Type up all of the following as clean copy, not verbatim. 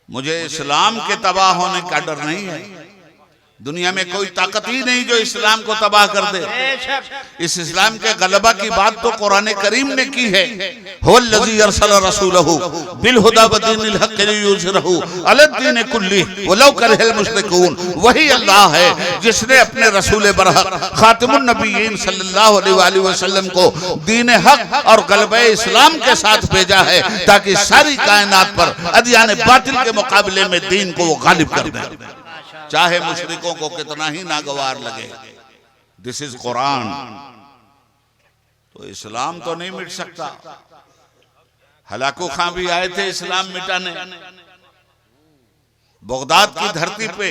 मुझे इस्लाम के तबाह होने का डर नहीं है। दुनिया में कोई ताकत ही नहीं जो इस्लाम को तबाह कर दे। इस इस्लाम के गलबा की बात तो कुरान करीम ने की है। हुवल्लज़ी अरसल रसूलहु बिल हुदा व दीनिल हक़ लियुज़हिरहु अलद्दीन कुल्लिहि वलौ करिहल मुश्रिकून। वही अल्लाह है जिसने अपने रसूल बरहक खातिमुन नबिय्यीन सल्लल्लाहु अलैहि वसल्लम को दीन हक और गलबे इस्लाम के साथ भेजा है ताकि सारी कायनात पर अदियान बातिल के मुकाबले में दीन को वो गालिब कर दे, चाहे मुशरिकों को कितना ही नागवार लगे। This is Quran. तो इस्लाम तो नहीं मिट सकता। हलाकू खां भी आए थे इस्लाम मिटाने। बगदाद की धरती पे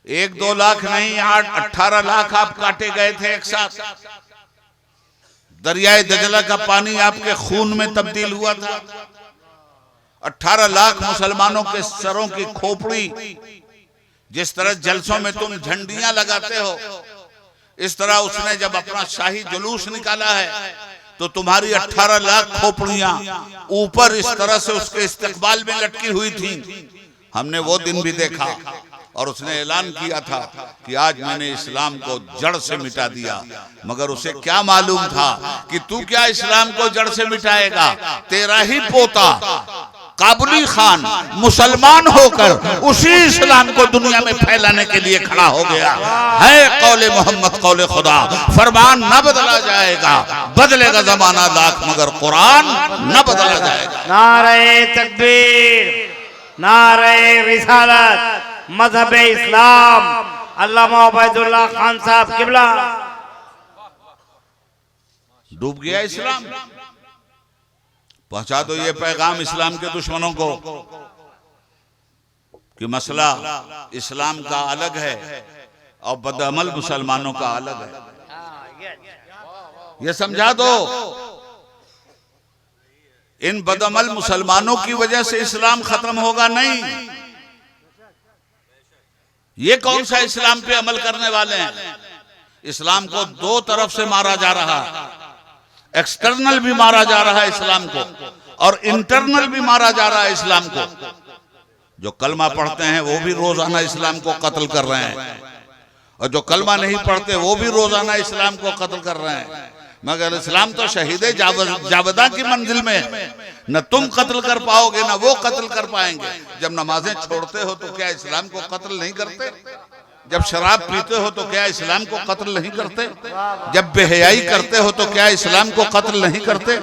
1-2 लाख नहीं 8-18 लाख आप काटे गए थे एक साथ। दरियाए दजला का पानी आपके खून में तब्दील हुआ था। 18 लाख मुसलमानों के सरों की खोपड़ी, जिस तरह जलसों में तुम झंडियां लगाते हो, इस तरह उसने जब अपना शाही जुलूस निकाला है तो तुम्हारी 18 लाख खोपड़ियां ऊपर इस तरह से उसके इस्तकबाल में लटकी हुई थी। हमने वो दिन भी देखा और उसने ऐलान किया था कि आज मैंने इस्लाम को जड़ से मिटा दिया। मगर उसे क्या मालूम था कि तू क्या इस्लाम को जड़ से मिटाएगा। तेरा ही पोता काबुली खान मुसलमान होकर उसी इस्लाम को दुनिया में फैलाने के लिए खड़ा हो गया है। कौले मोहम्मद कौले खुदा, फरमान न बदला जाएगा, बदलेगा जमाना लाख मगर कुरान न बदला जाएगा। नारे तकबीर, नारे रिसालत, मजहब इस्लाम। अल्लामा उबैदुल्लाह खान साहब किबला। डूब गया इस्लाम। पहुंचा दो ये पैगाम इस्लाम के दुश्मनों को कि मसला इस्लाम का अलग है और बदअमल मुसलमानों का अलग है। ये समझा दो। इन बदअमल मुसलमानों की वजह से इस्लाम खत्म होगा नहीं। ये कौन सा इस्लाम पे अमल करने वाले हैं। इस्लाम को 2 तरफ से मारा जा रहा है। एक्सटर्नल भी मारा जा रहा है इस्लाम को और इंटरनल भी मारा जा रहा है इस्लाम को। जो कलमा पढ़ते हैं वो भी रोजाना इस्लाम को कत्ल कर रहे हैं और जो कलमा नहीं पढ़ते वो भी रोजाना इस्लाम को कत्ल कर रहे हैं। मगर इस्लाम तो शहीदे जावदा की मंजिल में है। न तुम कत्ल कर पाओगे न वो कत्ल कर पाएंगे। जब नमाजें छोड़ते हो तो क्या इस्लाम को कत्ल नहीं करते। जब शराब पीते हो तो क्या इस्लाम को कत्ल नहीं करते। जब बेहयाई करते हो तो क्या इस्लाम को कत्ल नहीं करते।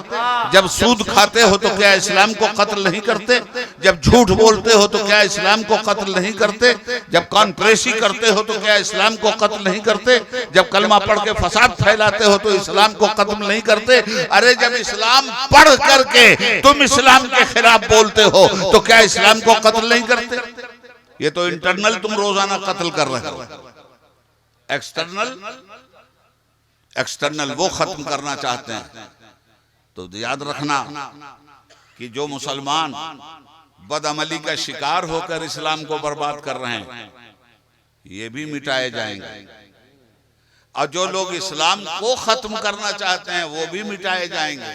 जब सूद खाते हो तो क्या इस्लाम को कत्ल नहीं करते। जब झूठ बोलते हो तो क्या इस्लाम को कत्ल नहीं करते। जब कॉन्फ्रेंसी करते हो तो क्या इस्लाम को कत्ल नहीं करते। जब कलमा पढ़ के फसाद फैलाते हो तो इस्लाम को कत्ल नहीं करते। अरे जब इस्लाम पढ़ करके तुम इस्लाम के खिलाफ बोलते हो तो क्या इस्लाम को कत्ल नहीं करते। ये तो इंटरनल तुम रोजाना कत्ल कर रहे हो। एक्सटर्नल वो खत्म करना चाहते हैं। तो याद रखना कि जो मुसलमान बदअमली का शिकार होकर इस्लाम को बर्बाद कर रहे हैं ये भी मिटाए जाएंगे और जो लोग इस्लाम को खत्म करना चाहते हैं वो भी मिटाए जाएंगे।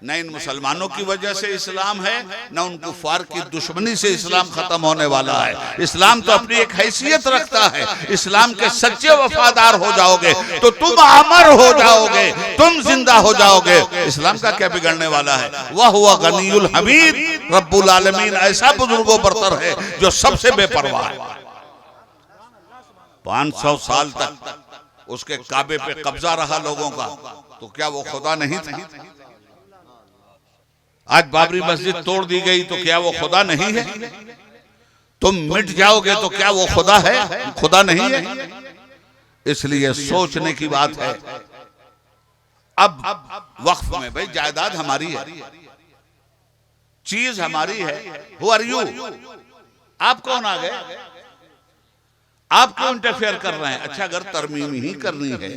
न इन मुसलमानों की वजह से इस्लाम है न उन कुफार की दुश्मनी से इस्लाम खत्म होने वाला है। इस्लाम तो अपनी एक हैसियत रखता है। इस्लाम के सच्चे वफादार हो जाओगे तो तुम अमर हो जाओगे, तुम जिंदा हो जाओगे। इस्लाम का क्या बिगड़ने वाला है। वह हुआ गनीयुल हमीद रब्बुल आलमीन ऐसा बुजुर्गों बरतर है जो सबसे बेपरवाह है। 500 साल तक उसके काबे पे कब्जा रहा लोगों का तो क्या वो खुदा नहीं था। आज बाबरी मस्जिद तोड़ दी गई तो क्या वो खुदा नहीं है। तुम मिट जाओगे तो क्या वो खुदा है, खुदा नहीं है। इसलिए सोचने की बात है। अब वक्फ में भाई जायदाद हमारी है, चीज हमारी है। हु आर यू, आप कौन आ गए, आप क्यों इंटरफेयर कर रहे हैं। अच्छा अगर तरमीम ही करनी है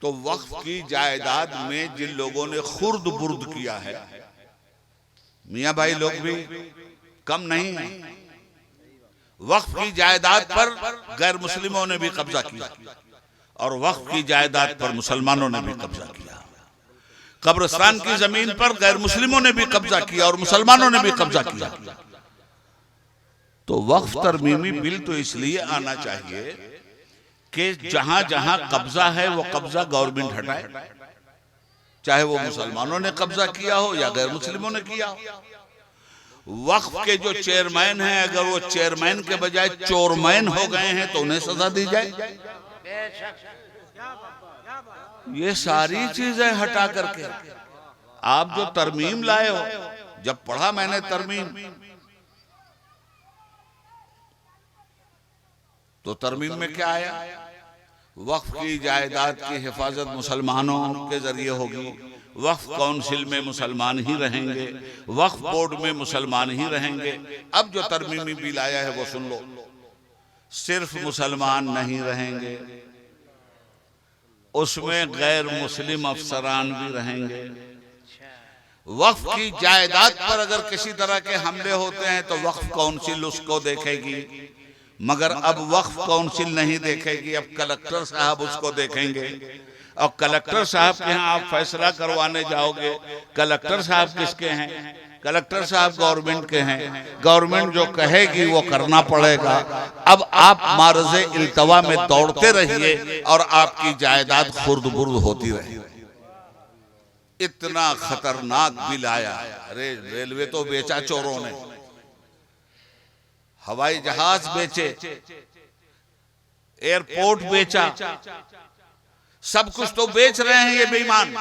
तो वक्फ की जायदाद में जिन लोगों ने खुर्द बुर्द किया है, मियां भाई लोग भी कम नहीं है। वक्फ की जायदाद पर गैर मुस्लिमों ने भी कब्जा किया और वक्फ की जायदाद पर मुसलमानों ने भी कब्जा किया। कब्रिस्तान की जमीन पर गैर मुस्लिमों ने भी कब्जा किया और मुसलमानों ने भी कब्जा किया। तो वक्फ तरमीमी बिल तो इसलिए आना चाहिए कि जहां जहां कब्जा है वो कब्जा गवर्नमेंट हटाए, चाहे वो मुसलमानों ने कब्जा किया हो या गैर मुस्लिमों ने किया हो। वक्फ के जो चेयरमैन हैं, अगर वो चेयरमैन के बजाय चोरमैन हो गए हैं तो उन्हें सजा दी जाए। ये सारी चीजें हटा करके आप जो तरमीम लाए हो, जब पढ़ा मैंने तरमीम, तो तरमीम में क्या आया? वक्फ की जायदाद की हिफाजत मुसलमानों के जरिए होगी, वक्फ काउंसिल में मुसलमान ही रहेंगे, वक्फ बोर्ड में मुसलमान ही रहेंगे। अब जो तरमीमी बिल आया है वो सुन लो, सिर्फ मुसलमान नहीं रहेंगे, उसमें गैर मुस्लिम अफसरान भी रहेंगे। वक्फ की जायदाद पर अगर किसी तरह के हमले होते हैं तो वक्फ काउंसिल उसको देखेगी, मगर अब वक्फ काउंसिल नहीं देखेगी, अब कलेक्टर साहब उसको देखेंगे। और कलेक्टर साहब के यहाँ आप फैसला करवाने जाओगे, कलेक्टर साहब किसके हैं? कलेक्टर साहब गवर्नमेंट के हैं, गवर्नमेंट जो कहेगी वो करना पड़ेगा। अब आप मारज़े इल्तवा में दौड़ते रहिए और आपकी जायदाद खुर्द-बुर्द होती रही। इतना खतरनाक बिल आया। अरे रेलवे तो बेचा चोरों ने, हवाई जहाज बेचे, एयरपोर्ट बेचा, सब कुछ तो बेच रहे हैं ये बेईमान।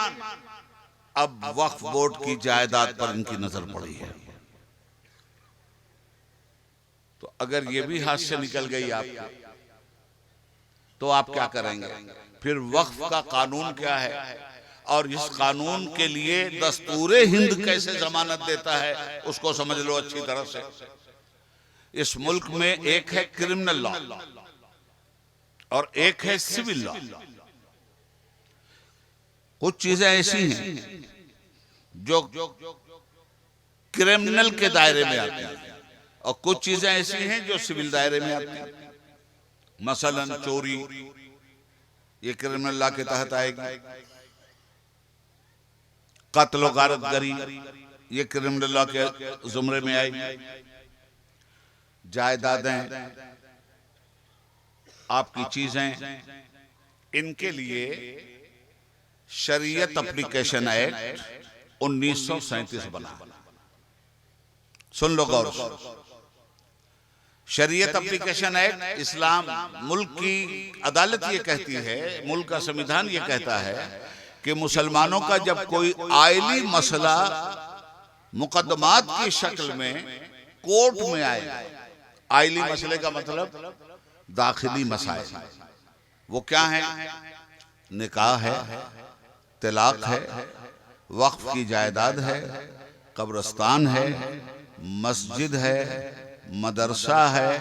अब वक्फ बोर्ड की जायदाद पर इनकी नजर पड़ी है, तो अगर ये भी हाथ से निकल गई आपके, तो आप क्या करेंगे? फिर वक्फ का कानून क्या है और इस कानून के लिए दस्तूरे हिंद कैसे जमानत देता है, उसको समझ लो अच्छी तरह से। इस मुल्क में एक है क्रिमिनल लॉ और एक है सिविल लॉ। कुछ चीजें ऐसी हैं जो क्रिमिनल के दायरे में आती हैं और कुछ चीजें ऐसी हैं जो सिविल दायरे में आती हैं। मसलन चोरी, ये क्रिमिनल लॉ के तहत आएगी। कत्ल और गारतगरी, ये क्रिमिनल लॉ के जुमरे में आएगी। जायदादें, आपकी चीजें, इनके लिए शरीयत एप्लीकेशन एक्ट 1937 बना। सुन लो गौर से, शरीयत एप्लीकेशन एक्ट, इस्लाम मुल्क की अदालत ये कहती है, मुल्क का संविधान ये कहता है कि मुसलमानों का जब कोई आइली मसला मुकदमात की शक्ल में कोर्ट में आए, आइली मसले का मतलब दाखिली मसाइल, वो क्या है? निकाह है, तलाक है, वक्फ की जायदाद है, कब्रिस्तान है, मस्जिद है, मदरसा है,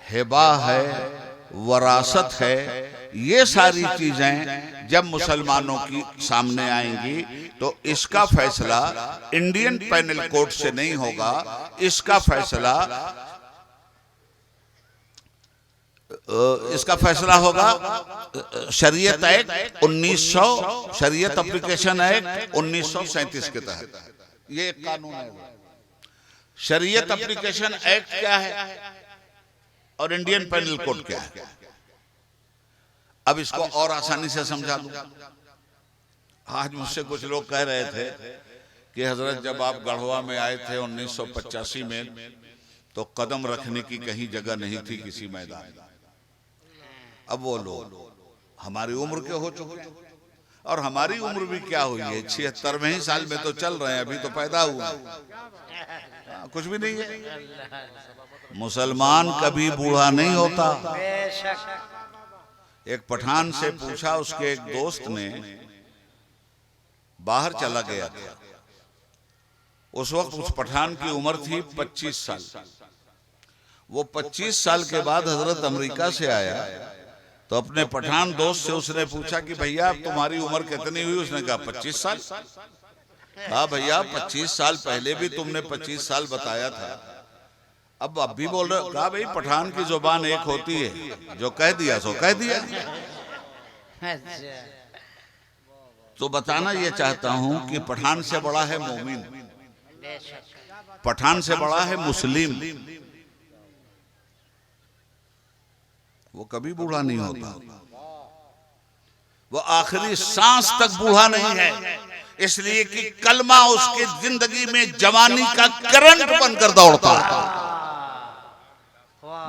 हिबा है, वरासत है। ये सारी चीजें जब मुसलमानों की सामने आएंगी तो इसका फैसला इंडियन पैनल कोड से नहीं होगा, इसका फैसला होगा शरीयत एक्ट 1900, शरीयत एप्लीकेशन एक्ट 1937 के तहत। ये एक कानून है। शरीयत एप्लीकेशन एक्ट क्या है और इंडियन पैनल कोड क्या है? अब इसको और आसानी से समझा दूं। आज मुझसे कुछ लोग कह रहे थे कि हजरत जब आप गढ़वा में आए थे 1985 में तो कदम रखने की कहीं जगह नहीं थी किसी मैदान में। अब वो लोग हमारी उम्र के हो चुके हैं और हमारी उम्र भी क्या हुई है, 76वें ही साल में तो चल रहे हैं, अभी तो पैदा हुआ कुछ भी नहीं है। मुसलमान कभी बूढ़ा नहीं होता। एक पठान से पूछा, उसके एक दोस्त ने बाहर चला गया था, उस वक्त उस पठान की उम्र थी 25 साल। वो 25 साल के बाद हजरत अमेरिका से आया तो अपने पठान दोस्त से उसने पूछा कि भैया तुम्हारी उम्र कितनी हुई? उसने कहा 25 साल। हाँ भैया 25 साल पहले भी तुमने 25 साल बताया था, अब भी बोल रहे हो? कहा भाई पठान की जुबान एक होती है, जो कह दिया सो कह दिया। तो बताना ये चाहता हूं कि पठान से बड़ा है मोमिन, पठान से बड़ा है मुस्लिम, वो कभी बूढ़ा नहीं होता, वो आखिरी सांस तक बूढ़ा नहीं है, इसलिए कि कलमा उसकी जिंदगी में जवानी का करंट बनकर दौड़ता है।